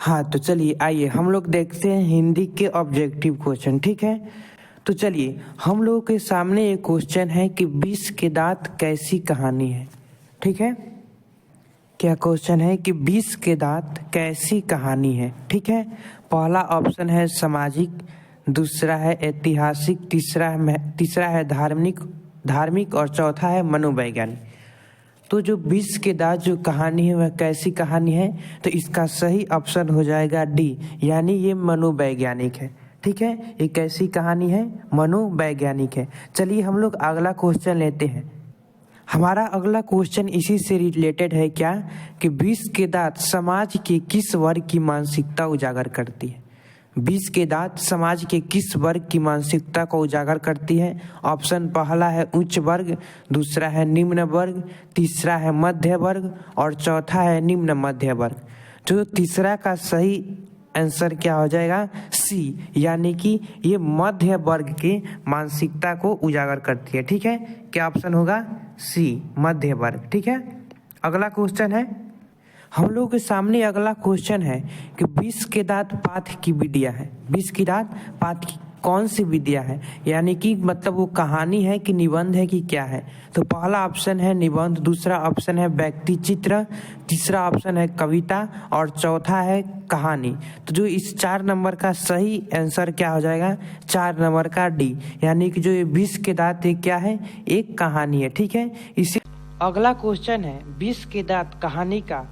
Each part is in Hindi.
हाँ तो चलिए आइए हम लोग देखते हैं हिंदी के ऑब्जेक्टिव क्वेश्चन। ठीक है, तो चलिए हम लोगों के सामने एक क्वेश्चन है कि 20 के दांत कैसी कहानी है। ठीक है, क्या क्वेश्चन है कि 20 के दांत कैसी कहानी है। ठीक है, पहला ऑप्शन है सामाजिक, दूसरा है ऐतिहासिक, तीसरा है धार्मिक और चौथा है मनोवैज्ञानिक। तो जो 20 के दांत जो कहानी है वह कैसी कहानी है, तो इसका सही ऑप्शन हो जाएगा डी, यानी ये मनोवैज्ञानिक है। ठीक है, ये कैसी कहानी है, मनोवैज्ञानिक है। चलिए हम लोग अगला क्वेश्चन लेते हैं। हमारा अगला क्वेश्चन इसी से रिलेटेड है क्या कि 20 के दांत समाज के किस वर्ग की मानसिकता उजागर करती है। 20 के दांत समाज के किस वर्ग की मानसिकता को उजागर करती है। ऑप्शन पहला है उच्च वर्ग, दूसरा है निम्न वर्ग, तीसरा है मध्य वर्ग और चौथा है निम्न मध्य वर्ग। जो तीसरा का सही आंसर क्या हो जाएगा, सी, यानी कि ये मध्य वर्ग की मानसिकता को उजागर करती है। ठीक है, क्या ऑप्शन होगा, सी, मध्य वर्ग। ठीक है, अगला क्वेश्चन है हम लोगों के सामने। अगला क्वेश्चन है कि 20 के दांत पाठ की विद्या है। 20 की दांत पाठ की कौन सी विद्या है, यानी कि मतलब वो कहानी है कि निबंध है कि क्या है। तो पहला ऑप्शन है निबंध, दूसरा ऑप्शन है व्यक्ति चित्र, तीसरा ऑप्शन है कविता और चौथा है कहानी। तो जो इस 4 नंबर का सही आंसर क्या हो जाएगा, 4 नंबर का डी, यानी कि जो ये 20 के दांत ये क्या है, एक कहानी है। ठीक है, इसी अगला क्वेश्चन है 20 के दांत कहानी का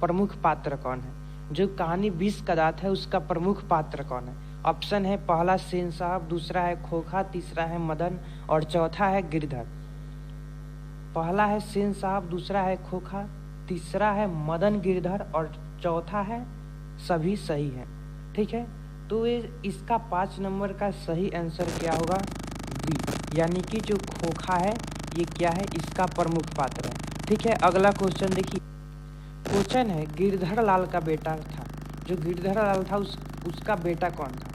प्रमुख पात्र कौन है। जो कहानी 20 का दांत है उसका प्रमुख पात्र कौन है। ऑप्शन है पहला सेन साहब, दूसरा है खोखा, तीसरा है मदन और चौथा है गिरधर। पहला है सेन साहब, दूसरा है खोखा, तीसरा है मदन गिरधर और चौथा है सभी सही है। ठीक है, तो ये इसका 5 नंबर का सही आंसर क्या होगा, बी, यानी कि जो खोखा है ये क्या है, इसका प्रमुख पात्र है। ठीक है, अगला क्वेश्चन देखिए। क्वेश्चन है गिरधर लाल का बेटा था। जो गिरधर लाल था उसका बेटा कौन था।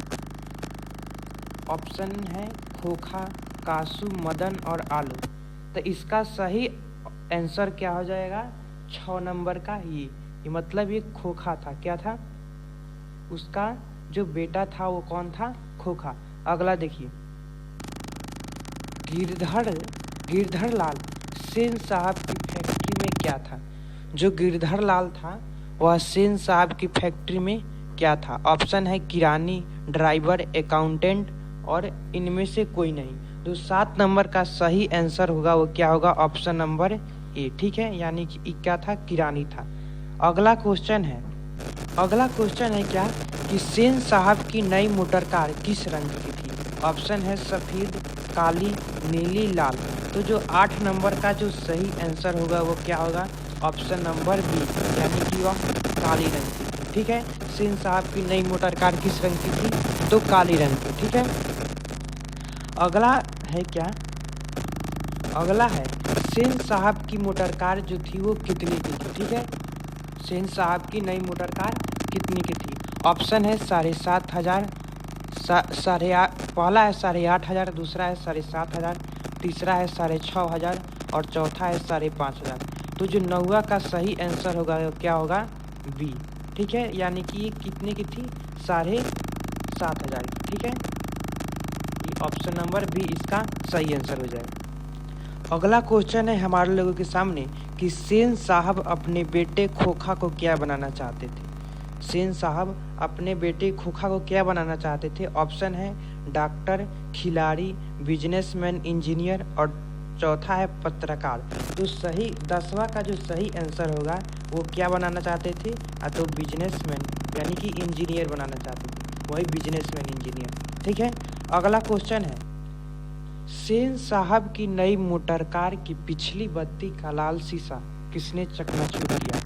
ऑप्शन है खोखा, कासू, मदन और आलू। तो इसका सही आंसर क्या हो जाएगा, 6 नंबर का ये मतलब ये खोखा था। क्या था, उसका जो बेटा था वो कौन था, खोखा। अगला देखिए, गिरधर लाल सेन साहब की फैक्ट्री में क्या था। जो गिरधर लाल था वह सेन साहब की फैक्ट्री में क्या था। ऑप्शन है किरानी, ड्राइवर, अकाउंटेंट और इनमें से कोई नहीं। तो 7 नंबर का सही आंसर होगा वो क्या होगा, ऑप्शन नंबर ए। ठीक है, यानी कि क्या था, किरानी था। अगला क्वेश्चन है क्या कि सेन साहब की नई मोटर कार किस रंग की थी। ऑप्शन है सफेद, काली, नीली, लाल। तो जो 8 नंबर का जो सही आंसर होगा वो क्या होगा, ऑप्शन नंबर बी, यानी कि वह काली रंग की थी। ठीक है, सेन साहब की नई मोटर कार किस रंग की थी, तो काली रंग की। ठीक है, अगला है क्या, अगला है सेन साहब की मोटर कार जो थी वो कितनी की थी। ठीक है, सेन साहब की नई मोटर कार कितनी की थी। ऑप्शन है 7,500, पहला है 8,500, दूसरा है 7,500, तीसरा है 6,500 और चौथा है 5,500। तो जो 9वां का सही आंसर होगा क्या होगा, बी। ठीक है, यानी कि ये कितने की थी, 7,500 की। ठीक है, ये ऑप्शन नंबर बी इसका सही आंसर हो जाएगा। अगला क्वेश्चन है हमारे लोगों के सामने कि सेन साहब अपने बेटे खोखा को क्या बनाना चाहते थे। सेन साहब अपने बेटे खोखा को क्या बनाना चाहते थे। ऑप्शन है डॉक्टर, खिलाड़ी, बिजनेसमैन, इंजीनियर और चौथा है पत्रकार। तो सही 10वां का जो सही आंसर होगा वो क्या बनाना चाहते थे, तो बिजनेसमैन यानी कि इंजीनियर बनाना चाहते थे, वही बिजनेसमैन इंजीनियर। ठीक है, अगला क्वेश्चन है सेन साहब की नई मोटर कार की पिछली बत्ती का लाल शीशा किसने चकनाचूर किया।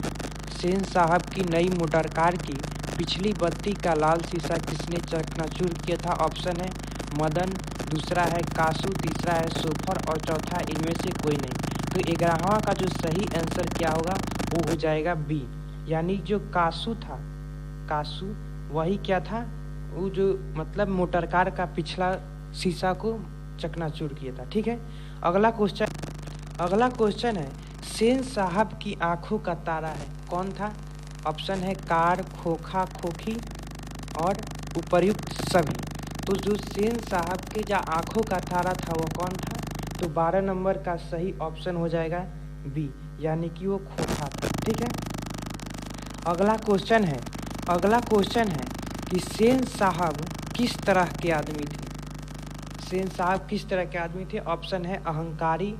सेन साहब की नई मोटर कार की पिछली बत्ती का लाल शीशा किसने चकनाचूर किया था। ऑप्शन है मदन, दूसरा है कासू, तीसरा है सोफर और चौथा इनमें से कोई नहीं। तो 11वां का जो सही आंसर क्या होगा वो हो जाएगा बी, यानी जो कासू था, कासू वही क्या था, वो जो मतलब मोटर कार का पिछला शीशा को चकनाचूर किया था। ठीक है, अगला क्वेश्चन है सेन साहब की आंखों का तारा है कौन था। ऑप्शन है कार, खोखा, खोखी और उपर्युक्त सभी। तो जो सेन साहब के जो आंखों का तारा था वो कौन था? तो 12 नंबर का सही ऑप्शन हो जाएगा बी, यानी कि वो खोखा था। ठीक है, अगला क्वेश्चन है कि सेन साहब किस तरह के आदमी थे? सेन साहब किस तरह के आदमी थे? ऑप्शन है अहंकारी,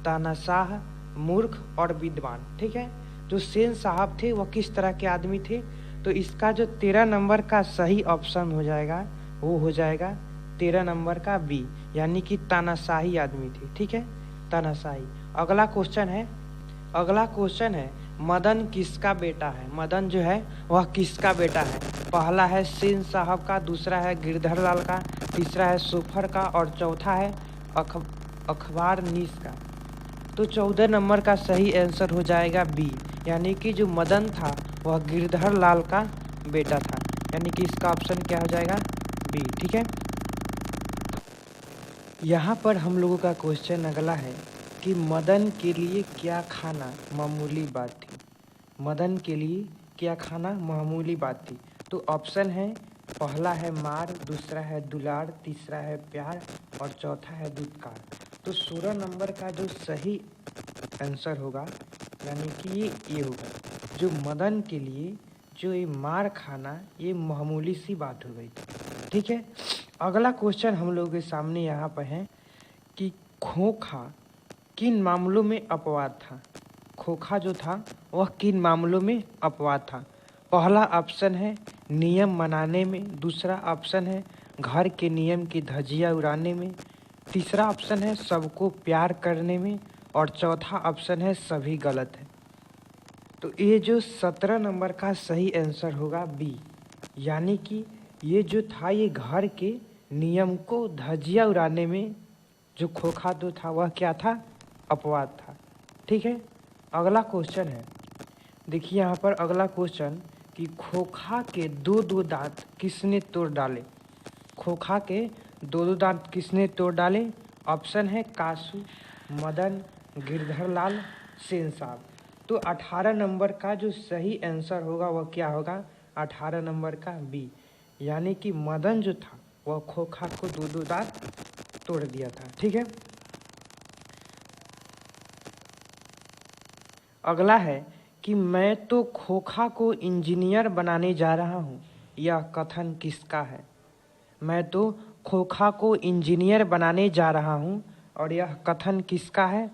तानाशाह, मूर्ख और विद्वान। ठीक है, जो सेन साहब थे वो किस तरह के आदमी थे? तो इसका जो 13 नंबर का सही ऑप्शन हो जाएगा वो हो जाएगा 13 नंबर का बी, यानी कि तानाशाही आदमी थे। ठीक है, तानाशाही। अगला क्वेश्चन है मदन किसका बेटा है? मदन जो है वह किसका बेटा है? पहला है सेन साहब का, दूसरा है गिरधर लाल का, तीसरा है सोफर का और चौथा है अखबार नीस का। तो 14 नंबर का सही आंसर हो जाएगा बी, यानी कि जो मदन था वह गिरधर लाल का बेटा था, यानी कि इसका ऑप्शन क्या हो जाएगा? बी। ठीक है, यहाँ पर हम लोगों का क्वेश्चन अगला है कि मदन के लिए क्या खाना मामूली बात थी? मदन के लिए क्या खाना मामूली बात थी? तो ऑप्शन है पहला है मार, दूसरा है दुलार, तीसरा है प्यार और चौथा है दुत्कार। तो 16 नंबर का जो सही आंसर होगा यानी कि ये होगा, जो मदन के लिए जो ये मार खाना ये मामूली सी बात हो गई थी। ठीक है, अगला क्वेश्चन हम लोगों के सामने यहाँ पर है कि खोखा किन मामलों में अपवाद था? खोखा जो था वह किन मामलों में अपवाद था? पहला ऑप्शन है नियम मनाने में, दूसरा ऑप्शन है घर के नियम की धज्जियां उड़ाने में, तीसरा ऑप्शन है सबको प्यार करने में और चौथा ऑप्शन है सभी गलत है। तो ये जो 17 नंबर का सही आंसर होगा बी, यानी कि ये जो था ये घर के नियम को धज्जियां उड़ाने में जो खोखा जो था वह क्या था? अपवाद था। ठीक है, अगला क्वेश्चन है, देखिए यहाँ पर अगला क्वेश्चन कि खोखा के दो दांत किसने तोड़ डाले? खोखा के दो दांत किसने तोड़ डाले? ऑप्शन है कासू, मदन, गिरधर लाल, सेन साहब। तो 18 नंबर का जो सही आंसर होगा वह क्या होगा? 18 नंबर का बी, यानी कि मदन जो था वह खोखा को दो दांत तोड़ दिया था। ठीक है, अगला है कि मैं तो खोखा को इंजीनियर बनाने जा रहा हूँ, यह कथन किसका है? मैं तो खोखा को इंजीनियर बनाने जा रहा हूँ और यह कथन किसका है?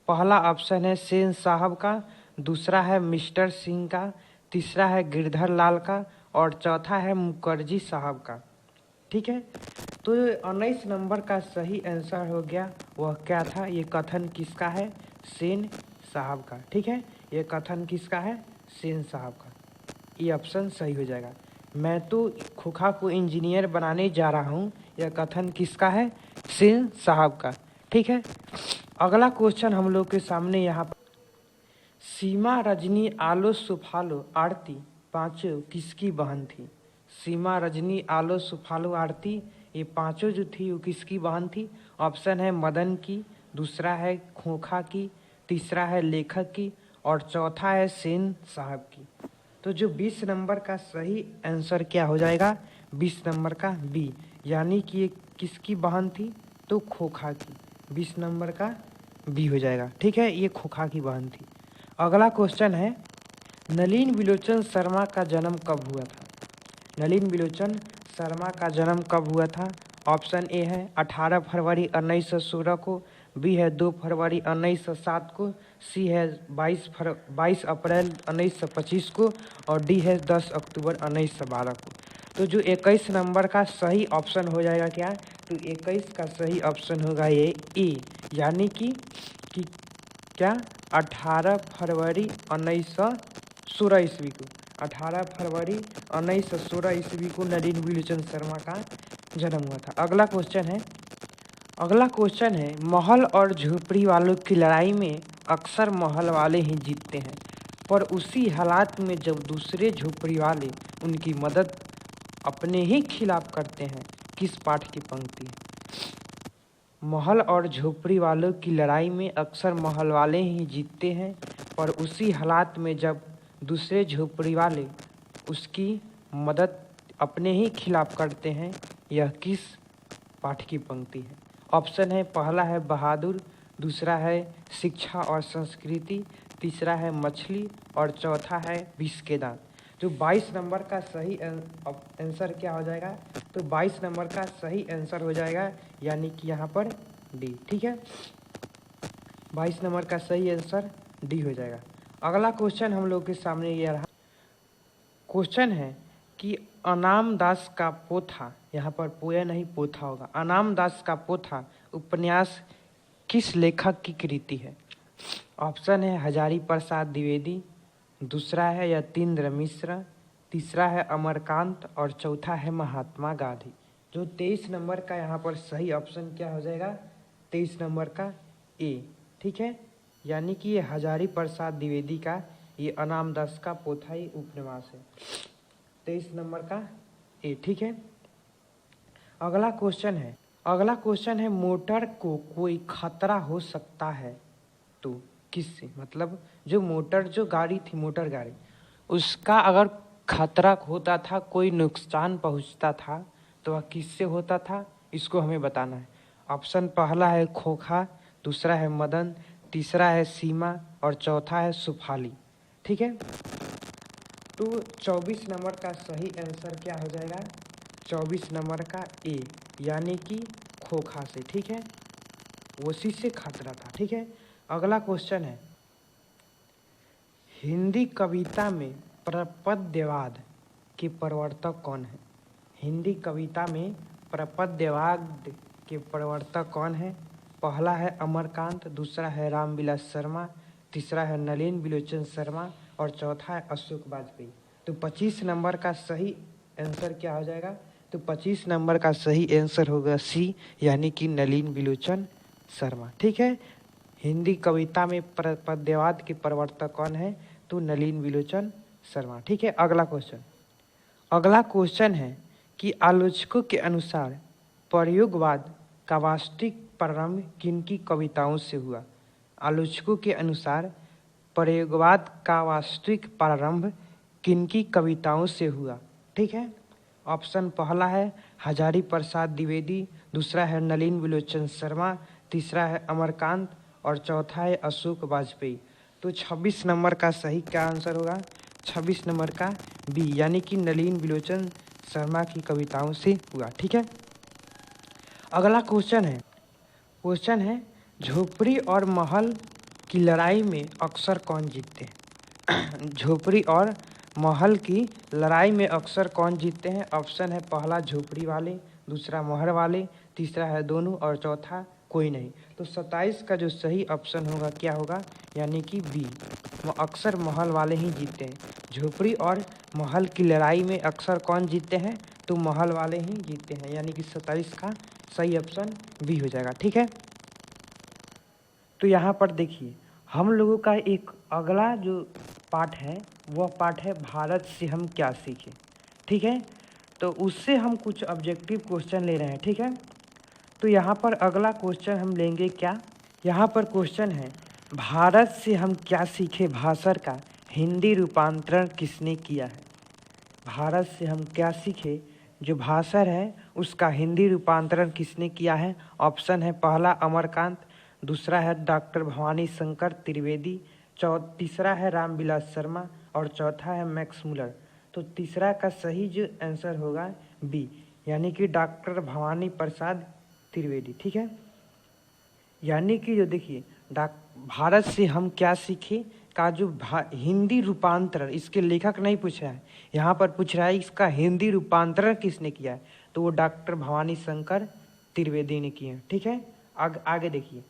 पहला ऑप्शन है सेन साहब का, दूसरा है मिस्टर सिंह का, तीसरा है गिरधर लाल का और चौथा है मुखर्जी साहब का। ठीक है, तो 19 नंबर का सही आंसर हो गया वह क्या था? ये कथन किसका है? सेन साहब का। ठीक है, ये कथन किसका है? सेन साहब का। ये ऑप्शन सही हो जाएगा। मैं तो खोखा को इंजीनियर बनाने जा रहा हूँ, यह कथन किसका है? सेन साहब का। ठीक है, अगला क्वेश्चन हम लोग के सामने यहाँ पर, सीमा, रजनी, आलो, सुफालो, आरती पांचों किसकी बहन थी? सीमा, रजनी, आलो, सुफालो, आरती ये पांचों जो थी वो किसकी बहन थी? ऑप्शन है मदन की, दूसरा है खोखा की, तीसरा है लेखक की और चौथा है सेन साहब की। तो जो 20 नंबर का सही आंसर क्या हो जाएगा? 20 नंबर का बी, यानी कि ये किसकी बहन थी? तो खोखा की। 20 नंबर का बी हो जाएगा। ठीक है, ये खोखा की बहन थी। अगला क्वेश्चन है नलिन विलोचन शर्मा का जन्म कब हुआ था? नलिन विलोचन शर्मा का जन्म कब हुआ था? ऑप्शन ए है 18 फरवरी 1916 को, बी है 2 फरवरी 1907 को, सी है 22 अप्रैल 1925 को और डी है 10 अक्टूबर 1912 को। तो जो 21 नंबर का सही ऑप्शन हो जाएगा क्या? तो 21 का सही ऑप्शन होगा ये ए, यानी कि क्या 18 फरवरी 1916 ईस्वी को, 18 फरवरी 1916 ईस्वी को नलिन विलोचन शर्मा का जन्म हुआ था। अगला क्वेश्चन है महल और झोपड़ी वालों की लड़ाई में अक्सर महल वाले ही जीतते हैं, पर उसी हालात में जब दूसरे झोपड़ी वाले उनकी मदद अपने ही खिलाफ करते हैं, किस पाठ की पंक्ति? महल और झोपड़ी वालों की लड़ाई में अक्सर महल वाले ही जीतते हैं, पर उसी हालात में जब दूसरे झोपड़ी वाले उसकी मदद अपने ही खिलाफ करते हैं, यह किस पाठ की पंक्ति है? ऑप्शन है, पहला है बहादुर, दूसरा है शिक्षा और संस्कृति, तीसरा है मछली और चौथा है विष के दांत। जो 22 नंबर का सही आंसर क्या हो जाएगा? तो 22 नंबर का सही आंसर हो जाएगा यानी कि यहाँ पर डी। ठीक है, 22 नंबर का सही आंसर डी हो जाएगा। अगला क्वेश्चन हम लोग के सामने ये रहा। क्वेश्चन है कि अनाम दास का पोथा, यहाँ पर पोया नहीं पोथा होगा, अनाम दास का पोथा उपन्यास किस लेखक की कृति है? ऑप्शन है हजारी प्रसाद द्विवेदी, दूसरा है यतीन्द्र मिश्र, तीसरा है अमरकांत और चौथा है महात्मा गांधी। जो 23 नंबर का यहाँ पर सही ऑप्शन क्या हो जाएगा? 23 नंबर का ए। ठीक है, यानी कि ये हजारी प्रसाद द्विवेदी का ये अनाम दास का पोथा ही उपन्यास है। 23 नंबर का ए। ठीक है, अगला क्वेश्चन है मोटर को कोई खतरा हो सकता है तो किससे? मतलब जो गाड़ी थी, मोटर गाड़ी, उसका अगर खतरा होता था, कोई नुकसान पहुंचता था तो वह किससे होता था? इसको हमें बताना है। ऑप्शन पहला है खोखा, दूसरा है मदन, तीसरा है सीमा और चौथा है सुफाली। ठीक है, तो 24 नंबर का सही आंसर क्या हो जाएगा? 24 नंबर का ए, यानी कि खोखा से। ठीक है, उसी से खतरा था। ठीक है, अगला क्वेश्चन है हिंदी कविता में प्रपद्यवाद के प्रवर्तक कौन है? हिंदी कविता में प्रपद्यवाद के प्रवर्तक कौन है? पहला है अमरकांत, दूसरा है रामविलास शर्मा, तीसरा है नलिन बिलोचन शर्मा और चौथा है अशोक वाजपेयी। तो 25 नंबर का सही आंसर क्या हो जाएगा? तो 25 नंबर का सही आंसर होगा सी, यानी कि नलिन बिलोचन शर्मा। ठीक है, हिंदी कविता में प्रपद्यवाद के प्रवर्तक कौन है? तो नलिन बिलोचन शर्मा। ठीक है, अगला क्वेश्चन है कि आलोचकों के अनुसार प्रयोगवाद का वास्तविक प्रारंभ किनकी कविताओं से हुआ? आलोचकों के अनुसार प्रयोगवाद का वास्तविक प्रारंभ किनकी कविताओं से हुआ? ठीक है, ऑप्शन पहला है हजारी प्रसाद द्विवेदी, दूसरा है नलिन बिलोचन शर्मा, तीसरा है अमरकांत और चौथा है अशोक वाजपेयी। तो 26 नंबर का सही क्या आंसर होगा? 26 नंबर का बी, यानी कि नलिन बिलोचन शर्मा की कविताओं से हुआ। ठीक है, अगला क्वेश्चन है झोपड़ी और महल की लड़ाई में अक्सर कौन जीतते हैं? झोपड़ी और महल की लड़ाई में अक्सर कौन जीतते हैं? ऑप्शन है पहला झोपड़ी वाले, दूसरा महल वाले, तीसरा है दोनों और चौथा कोई नहीं। तो 27 का जो सही ऑप्शन होगा क्या होगा? यानी कि बी, अक्सर महल वाले ही जीतते हैं। झोपड़ी और महल की लड़ाई में अक्सर कौन जीतते हैं? तो महल वाले ही जीतते हैं, यानी कि 27 का सही ऑप्शन बी हो जाएगा। ठीक है, तो यहाँ पर देखिए हम लोगों का एक अगला जो पाठ है वह पाठ है भारत से हम क्या सीखें। ठीक है, तो उससे हम कुछ ऑब्जेक्टिव क्वेश्चन ले रहे हैं। ठीक है, तो यहाँ पर अगला क्वेश्चन हम लेंगे क्या? यहाँ पर क्वेश्चन है भारत से हम क्या सीखे भाषण का हिंदी रूपांतरण किसने किया है? भारत से हम क्या सीखे जो भाषण है उसका हिंदी रूपांतरण किसने किया है? ऑप्शन है पहला अमरकांत, दूसरा है डॉक्टर भवानी शंकर त्रिवेदी, तीसरा है रामविलास शर्मा और चौथा है मैक्स मुलर। तो तीसरा का सही जो आंसर होगा बी, यानी कि डॉक्टर भवानी प्रसाद त्रिवेदी। ठीक है, यानी कि जो देखिए भारत से हम क्या सीखे का जो हिंदी रूपांतरण, इसके लेखक नहीं पूछा है, यहाँ पर पूछ रहा है इसका हिंदी रूपांतरण किसने किया है? तो वो डॉक्टर भवानी शंकर त्रिवेदी ने किए। ठीक है, आगे देखिए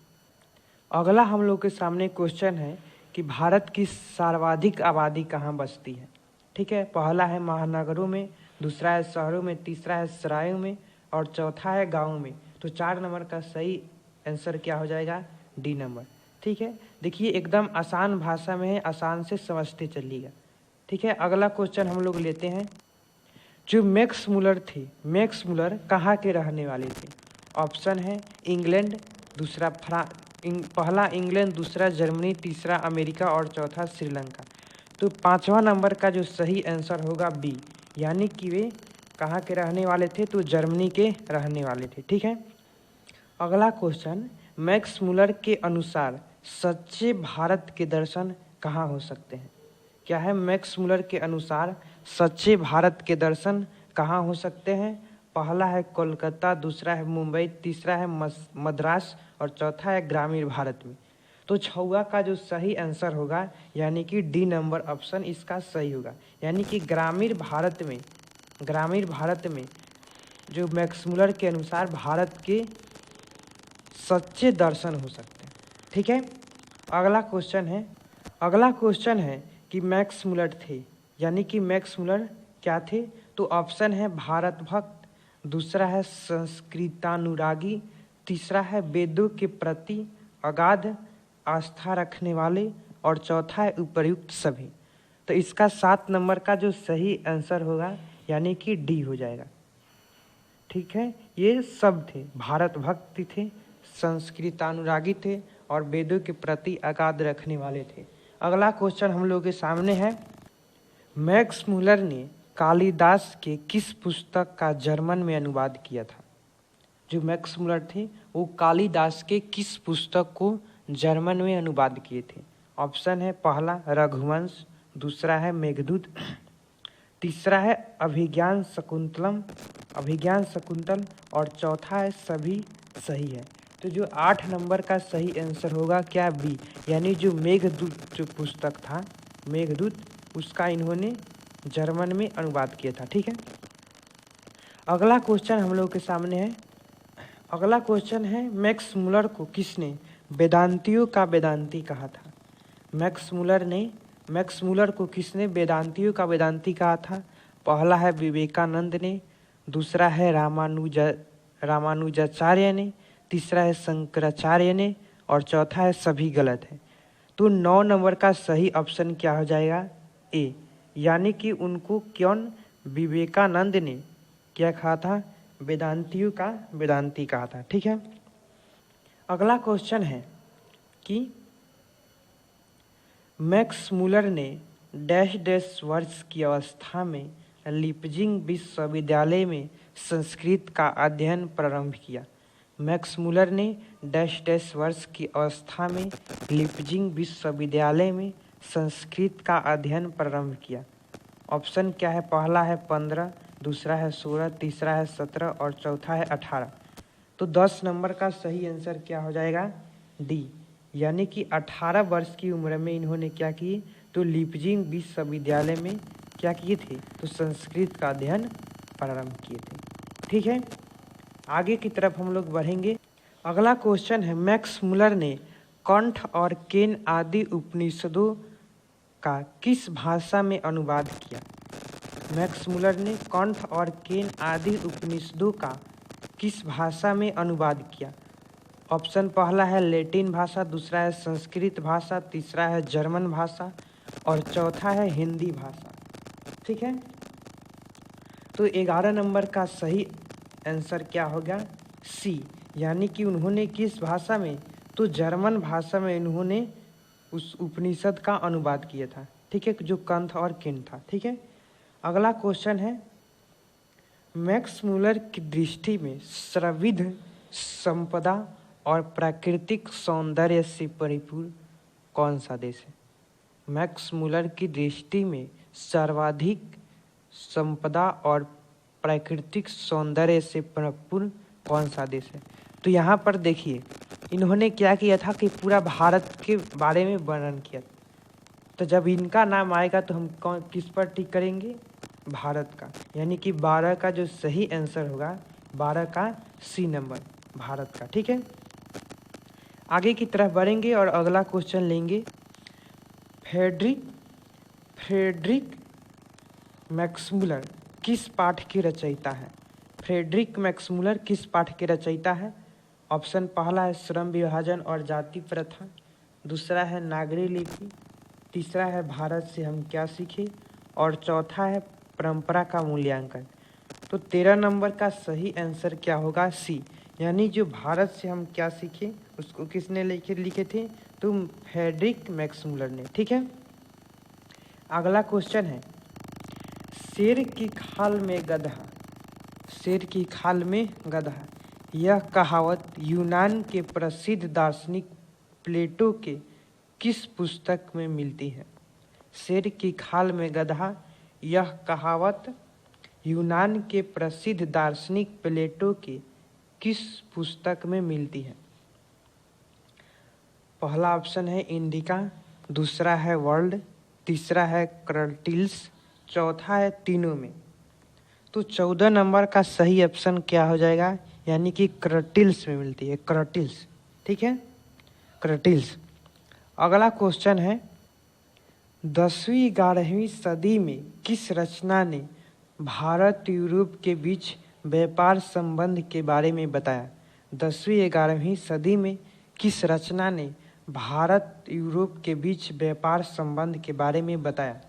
अगला हम लोग के सामने क्वेश्चन है कि भारत की सर्वाधिक आबादी कहाँ बसती है? ठीक है, पहला है महानगरों में, दूसरा है शहरों में, तीसरा है सरायों में और चौथा है गाँव में। तो 4 नंबर का सही आंसर क्या हो जाएगा? D number. ठीक है, देखिए एकदम आसान भाषा में है, आसान से समझते चलिएगा। ठीक है, अगला क्वेश्चन हम लोग लेते हैं। जो मैक्स मुलर थे, मैक्स मुलर कहाँ के रहने वाले थे? ऑप्शन है इंग्लैंड, दूसरा पहला इंग्लैंड, दूसरा जर्मनी, तीसरा अमेरिका और चौथा श्रीलंका। तो 5वां नंबर का जो सही आंसर होगा बी, यानी कि वे कहाँ के रहने वाले थे, तो जर्मनी के रहने वाले थे। ठीक है। अगला क्वेश्चन, मैक्स मुलर के अनुसार सच्चे भारत के दर्शन कहाँ हो सकते हैं? क्या है? मैक्स मुलर के अनुसार सच्चे भारत के दर्शन कहाँ हो सकते हैं? पहला है कोलकाता, दूसरा है मुंबई, तीसरा है मद्रास और चौथा है ग्रामीण भारत में। तो 6वां का जो सही आंसर होगा यानी कि डी नंबर ऑप्शन इसका सही होगा, यानी कि ग्रामीण भारत में जो मैक्स मुलर के अनुसार भारत के सच्चे दर्शन हो सकते हैं। ठीक है। अगला क्वेश्चन है कि मैक्स मुलर थे, यानी कि मैक्स मुलर क्या थे? तो ऑप्शन है भारत भक्त, दूसरा है संस्कृतानुरागी, तीसरा है वेदों के प्रति अगाध आस्था रखने वाले और चौथा है उपर्युक्त सभी। तो इसका 7 नंबर का जो सही आंसर होगा यानी कि डी हो जाएगा। ठीक है। ये सब थे, भारत भक्त थे, संस्कृतानुरागी थे और वेदों के प्रति अगाध रखने वाले थे। अगला क्वेश्चन हम लोग के सामने है, मैक्स मुलर ने कालिदास के किस पुस्तक का जर्मन में अनुवाद किया था? जो मैक्स मुलर थे वो कालिदास के किस पुस्तक को जर्मन में अनुवाद किए थे? ऑप्शन है पहला रघुवंश, दूसरा है मेघदूत, तीसरा है अभिज्ञान शकुंतल और चौथा है सभी सही है। तो जो 8 नंबर का सही आंसर होगा क्या? बी, यानी जो मेघदूत जो पुस्तक था, मेघदूत, उसका इन्होंने जर्मन में अनुवाद किया था। ठीक है। अगला क्वेश्चन हम लोग के सामने है, अगला क्वेश्चन है मैक्स मुलर को किसने वेदांतियों का वेदांती कहा था? मैक्स मुलर को किसने वेदांतियों का वेदांती कहा था? पहला है विवेकानंद ने, दूसरा है रामानुजाचार्य ने, तीसरा है शंकराचार्य ने और चौथा है सभी गलत है। तो 9 नंबर का सही ऑप्शन क्या हो जाएगा? ए, यानी कि उनको कौन? विवेकानंद ने क्या कहा था? वेदांतियों का वेदांती कहा था। ठीक है। अगला क्वेश्चन है कि मैक्स मुलर ने डैश वर्ष की अवस्था में लीपजिंग विश्वविद्यालय में संस्कृत का अध्ययन प्रारंभ किया। मैक्स मुलर ने डैश वर्ष की अवस्था में लीपजिंग विश्वविद्यालय में संस्कृत का अध्ययन प्रारंभ किया। ऑप्शन क्या है? पहला है 15, दूसरा है 16, तीसरा है 17 और चौथा है 18। तो 10 नंबर का सही आंसर क्या हो जाएगा? डी, यानी कि 18 वर्ष की उम्र में इन्होंने क्या किए? तो लीपजिंग विश्वविद्यालय में क्या किए थे? तो संस्कृत का अध्ययन प्रारंभ किए थे। ठीक है। आगे की तरफ हम लोग बढ़ेंगे। अगला क्वेश्चन है, मैक्स मुलर ने कंठ और केन आदि उपनिषदों का किस भाषा में अनुवाद किया? मैक्स मुलर ने कंठ और केन आदि उपनिषदों का किस भाषा में अनुवाद किया? ऑप्शन पहला है लैटिन भाषा, दूसरा है संस्कृत भाषा, तीसरा है जर्मन भाषा और चौथा है हिंदी भाषा। ठीक है। तो 11 नंबर का सही आंसर क्या होगा? सी, यानी कि उन्होंने किस भाषा में? तो जर्मन भाषा में इन्होंने उस उपनिषद का अनुवाद किया था। ठीक है, जो कंठ और केन था। ठीक है। अगला क्वेश्चन है, मैक्स मुलर की दृष्टि में सर्वविध संपदा और प्राकृतिक सौंदर्य से परिपूर्ण कौन सा देश है? मैक्स मुलर की दृष्टि में सर्वाधिक संपदा और प्राकृतिक सौंदर्य से परिपूर्ण कौन सा देश है? तो यहाँ पर देखिए इन्होंने क्या किया था कि पूरा भारत के बारे में वर्णन किया। तो जब इनका नाम आएगा तो हम किस पर टिक करेंगे? भारत का, यानी कि 12 का जो सही आंसर होगा 12 का सी नंबर, भारत का। ठीक है। आगे की तरफ बढ़ेंगे और अगला क्वेश्चन लेंगे, फ्रेडरिक मैक्स मुलर किस पाठ के रचयिता है? फ्रेडरिक मैक्स मुलर किस पाठ के रचयिता है? ऑप्शन पहला है श्रम विभाजन और जाति प्रथा, दूसरा है नागरी लिपि, तीसरा है भारत से हम क्या सीखे और चौथा है परंपरा का मूल्यांकन। तो 13 नंबर का सही आंसर क्या होगा? सी, यानी जो भारत से हम क्या सीखे उसको किसने लिखे थे? तो फ्रेडरिक मैक्स मुलर ने। ठीक है। अगला क्वेश्चन है, शेर की खाल में गधा, शेर की खाल में गधा, यह कहावत यूनान के प्रसिद्ध दार्शनिक प्लेटो के किस पुस्तक में मिलती है? शेर की खाल में गधा, यह कहावत यूनान के प्रसिद्ध दार्शनिक प्लेटो के किस पुस्तक में मिलती है? पहला ऑप्शन है इंडिका, दूसरा है वर्ल्ड, तीसरा है क्रटिल्स, चौथा है तीनों में। तो 14 नंबर का सही ऑप्शन क्या हो जाएगा? यानी कि क्रटिल्स में मिलती है, क्रटिल्स। ठीक है, क्रटिल्स। अगला क्वेश्चन है, 10वीं 11वीं सदी में किस रचना ने भारत यूरोप के बीच व्यापार संबंध के बारे में बताया? 10वीं 11वीं सदी में किस रचना ने भारत यूरोप के बीच व्यापार संबंध के बारे में बताया?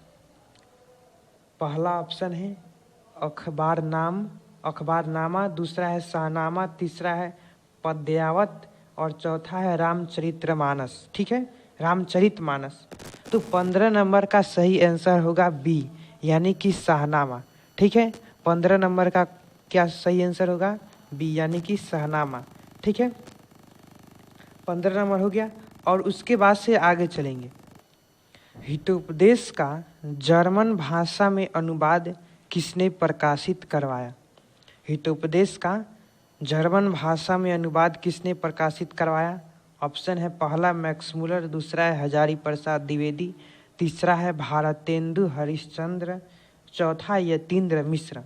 पहला ऑप्शन है अखबारनामा, दूसरा है शाहनामा, तीसरा है पद्यावत और चौथा है रामचरितमानस। ठीक है, रामचरितमानस। तो 15 नंबर का सही आंसर होगा बी, यानी कि शाहनामा। ठीक है, 15 नंबर का क्या सही आंसर होगा? बी, यानी कि शाहनामा। ठीक है, 15 नंबर हो गया। और उसके बाद से आगे चलेंगे। हितोपदेश का जर्मन भाषा में अनुवाद किसने प्रकाशित करवाया? हितोपदेश का जर्मन भाषा में अनुवाद किसने प्रकाशित करवाया? ऑप्शन है पहला मैक्समुलर, दूसरा है हजारी प्रसाद द्विवेदी, तीसरा है भारतेंदु हरिश्चंद्र, चौथा यतीन्द्र मिश्र।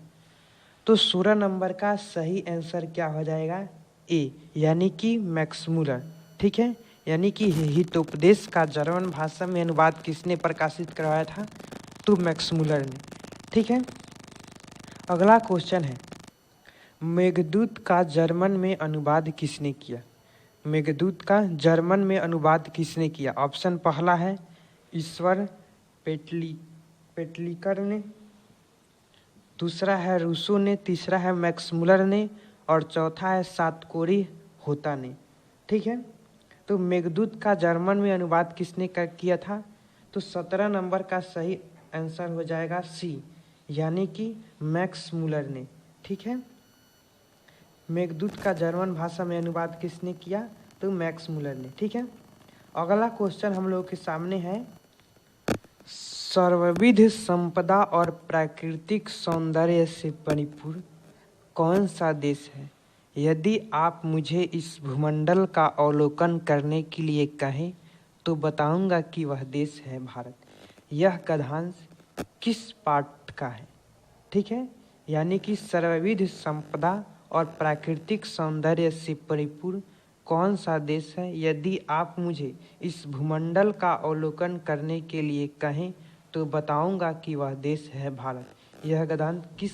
तो 16 नंबर का सही आंसर क्या हो जाएगा? ए, यानी कि मैक्समुलर। ठीक है, यानी कि हितोपदेश का जर्मन भाषा में अनुवाद किसने प्रकाशित करवाया था? तो मैक्समुलर ने। ठीक है, अगला क्वेश्चन है, मेघदूत का जर्मन में अनुवाद किसने किया? मेघदूत का जर्मन में अनुवाद किसने किया? ऑप्शन पहला है ईश्वर पेटलिकर ने, दूसरा है रूसो ने, तीसरा है मैक्समुलर ने और चौथा है सातकोरी होता ने। ठीक है, तो मेघदूत का जर्मन में अनुवाद किसने किया था? तो 17 नंबर का सही आंसर हो जाएगा सी, यानी कि मैक्समुलर ने। ठीक है, मेघदूत का जर्मन भाषा में अनुवाद किसने किया? तो मैक्समुलर ने। ठीक है, अगला क्वेश्चन हम लोगों के सामने है, सर्वविध संपदा और प्राकृतिक सौंदर्य से परिपूर्ण कौन सा देश है? यदि आप मुझे इस भूमंडल का अवलोकन करने के लिए कहें तो बताऊंगा कि वह देश है भारत। यह गद्यांश किस पाठ का है? ठीक है, यानी कि सर्वविध संपदा और प्राकृतिक सौंदर्य से परिपूर्ण कौन सा देश है? यदि आप मुझे इस भूमंडल का अवलोकन करने के लिए कहें तो बताऊंगा कि वह देश है भारत। यह गद्यांश किस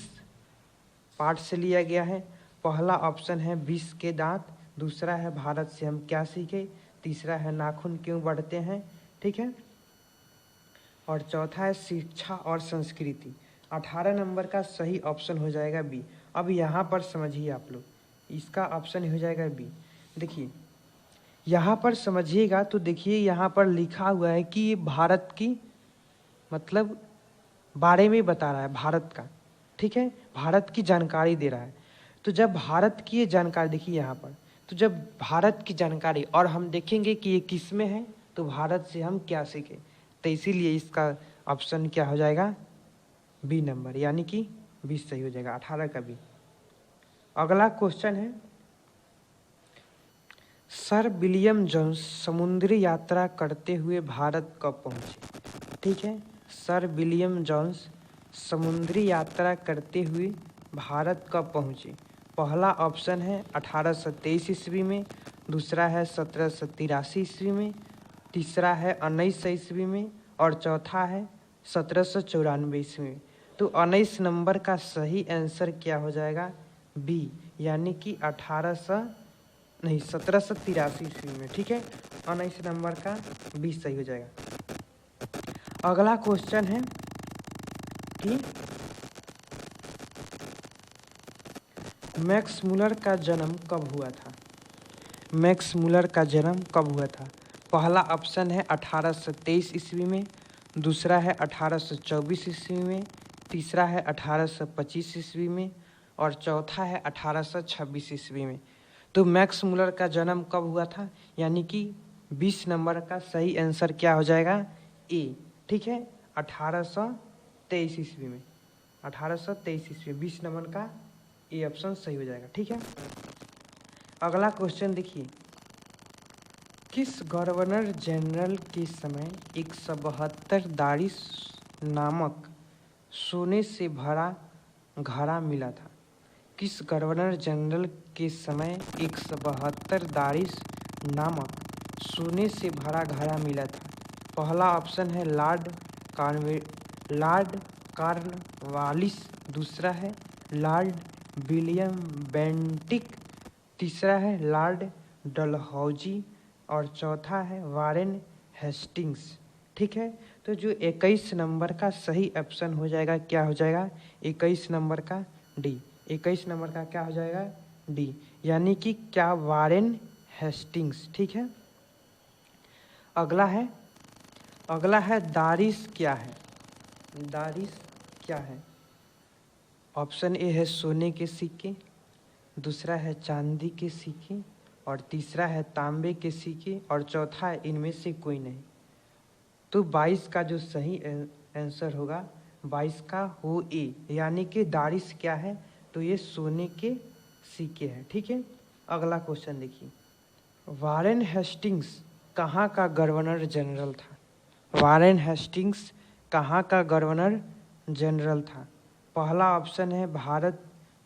पाठ से लिया गया है? पहला ऑप्शन है 20 के दांत, दूसरा है भारत से हम क्या सीखे, तीसरा है नाखून क्यों बढ़ते हैं। ठीक है, और चौथा है शिक्षा और संस्कृति। 18 नंबर का सही ऑप्शन हो जाएगा बी। अब यहाँ पर समझिए आप लोग, इसका ऑप्शन हो जाएगा बी। देखिए यहाँ पर समझिएगा तो देखिए यहाँ पर लिखा हुआ है कि ये भारत की मतलब बारे में बता रहा है, भारत का। ठीक है, भारत की जानकारी दे रहा है। तो जब भारत की ये जानकारी देखिए यहाँ पर, तो जब भारत की जानकारी और हम देखेंगे कि ये किस में है तो भारत से हम क्या सीखें, तो इसीलिए इसका ऑप्शन क्या हो जाएगा? बी नंबर, यानी कि 20 सही हो जाएगा, 18 का बी। अगला क्वेश्चन है, सर विलियम जोन्स समुद्री यात्रा करते हुए भारत कब पहुँचे? ठीक है, सर विलियम जोन्स समुद्री यात्रा करते हुए भारत कब पहुँचे? पहला ऑप्शन है 1823 ईस्वी में, दूसरा है 1783 ईस्वी में, तीसरा है 1900 ईस्वी में और चौथा है 1794 ईस्वी में। तो 19 नंबर का सही आंसर क्या हो जाएगा? बी, यानी कि 1783 ईस्वी में। ठीक है, 19 नंबर का बी सही हो जाएगा। अगला क्वेश्चन है कि मैक्स मुलर का जन्म कब हुआ था? मैक्स मुलर का जन्म कब हुआ था? पहला ऑप्शन है 1823 ईस्वी में, दूसरा है 1824 ईस्वी में, तीसरा है 1825 ईस्वी में और चौथा है 1826 ईस्वी में। तो मैक्स मुलर का जन्म कब हुआ था, यानी कि 20 नंबर का सही आंसर क्या हो जाएगा, ए। ठीक है, 1823 ईस्वी में, 1823 ईस्वी, 20 नंबर का ए ऑप्शन सही हो जाएगा। ठीक है, अगला क्वेश्चन देखिए, किस गवर्नर जनरल के समय 172 दारिश नामक सोने से भरा घड़ा मिला था? किस गवर्नर जनरल के समय 172 दारिश नामक सोने से भरा घड़ा मिला था? पहला ऑप्शन है लॉर्ड कॉर्नवालिस, दूसरा है लॉर्ड विलियम बेंटिक, तीसरा है लॉर्ड डलहौजी और चौथा है वारेन हेस्टिंग्स। ठीक है, तो जो 21 नंबर का सही ऑप्शन हो जाएगा, क्या हो जाएगा, 21 नंबर का डी। 21 नंबर का क्या हो जाएगा, डी, यानी कि क्या, वारेन हेस्टिंग्स। ठीक है, अगला है दारिश क्या है? दारिश क्या है? ऑप्शन ए है सोने के सिक्के, दूसरा है चांदी के सिक्के और तीसरा है तांबे के सिक्के और चौथा है इनमें से कोई नहीं। तो 22 का जो सही आंसर होगा 22 का हो ए, यानी कि दारिश क्या है, तो ये सोने के सिक्के हैं। ठीक है, अगला क्वेश्चन देखिए, वारेन हेस्टिंग्स कहाँ का गवर्नर जनरल था? वारेन हेस्टिंग्स कहाँ का गवर्नर जनरल था? पहला ऑप्शन है भारत,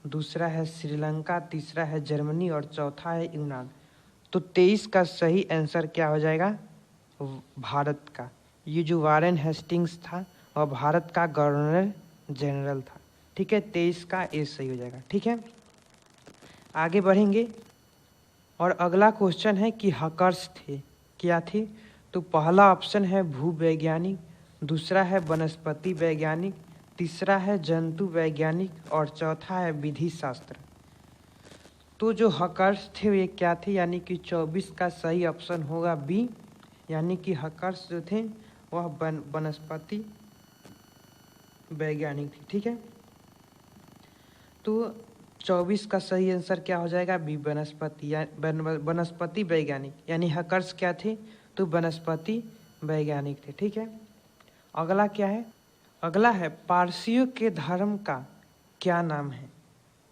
दूसरा है श्रीलंका, तीसरा है जर्मनी और चौथा है यूनान। तो 23 का सही आंसर क्या हो जाएगा, भारत का। ये जो वारेन हेस्टिंग्स था वह भारत का गवर्नर जनरल था। ठीक है, 23 का ए सही हो जाएगा। ठीक है, आगे बढ़ेंगे और अगला क्वेश्चन है कि हकर्स थे क्या थे? तो पहला ऑप्शन है भूवैज्ञानिक, दूसरा है वनस्पति वैज्ञानिक, तीसरा है जंतु वैज्ञानिक और चौथा है विधि शास्त्र। तो जो हकर्स थे वे क्या थे, यानी कि 24 का सही ऑप्शन होगा बी, यानी कि हकर्स जो थे वह वनस्पति वैज्ञानिक थे। ठीक है, तो 24 का सही आंसर क्या हो जाएगा, बी, वनस्पति वैज्ञानिक, यानी हकर्स क्या थे, तो वनस्पति वैज्ञानिक थे। ठीक है, अगला क्या है, अगला है पारसियों के धर्म का क्या नाम है?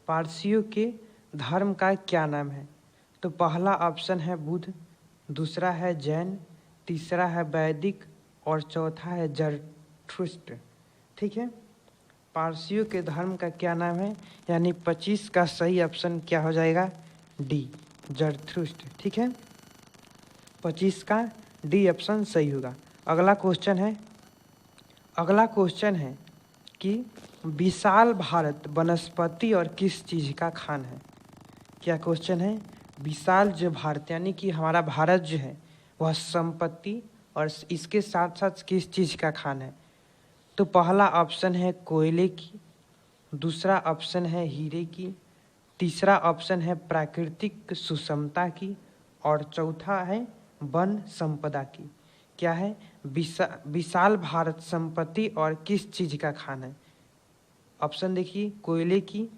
पारसियों के धर्म का क्या नाम है? तो पहला ऑप्शन है बुद्ध, दूसरा है जैन, तीसरा है वैदिक और चौथा है जरथुस्त्र। ठीक है, पारसियों के धर्म का क्या नाम है, यानी 25 का सही ऑप्शन क्या हो जाएगा, डी, जरथुस्त्र। ठीक है, 25 का डी ऑप्शन सही होगा। अगला क्वेश्चन है कि विशाल भारत वनस्पति और किस चीज़ का खान है? क्या क्वेश्चन है, विशाल जो भारत यानी कि हमारा भारत जो है वह संपत्ति और इसके साथ साथ किस चीज़ का खान है? तो पहला ऑप्शन है कोयले की, दूसरा ऑप्शन है हीरे की, तीसरा ऑप्शन है प्राकृतिक सुषमता की और चौथा है वन संपदा की। क्या है, विशाल भारत संपत्ति और किस चीज़ का खान है? ऑप्शन देखिए, कोयले की,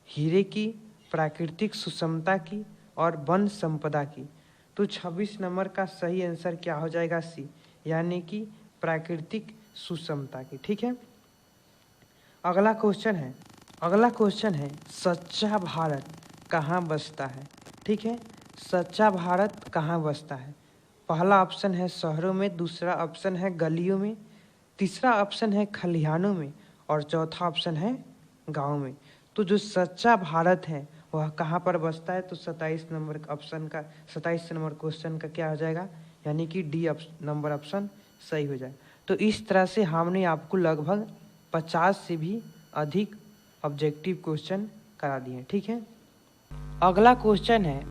हीरे की, प्राकृतिक सुषमता की और वन संपदा की। तो 26 नंबर का सही आंसर क्या हो जाएगा, सी, यानी कि प्राकृतिक सुषमता की। ठीक है, अगला क्वेश्चन है सच्चा भारत कहाँ बसता है? ठीक है, सच्चा भारत कहाँ बसता है? पहला ऑप्शन है शहरों में, दूसरा ऑप्शन है गलियों में, तीसरा ऑप्शन है खलिहानों में और चौथा ऑप्शन है गाँव में। तो जो सच्चा भारत है वह कहाँ पर बसता है? तो 27 नंबर क्वेश्चन का क्या हो जाएगा, यानी कि डी नंबर ऑप्शन सही हो जाए। तो इस तरह से हमने आपको लगभग 50 से भी अधिक ऑब्जेक्टिव क्वेश्चन करा दिए। ठीक है, अगला क्वेश्चन है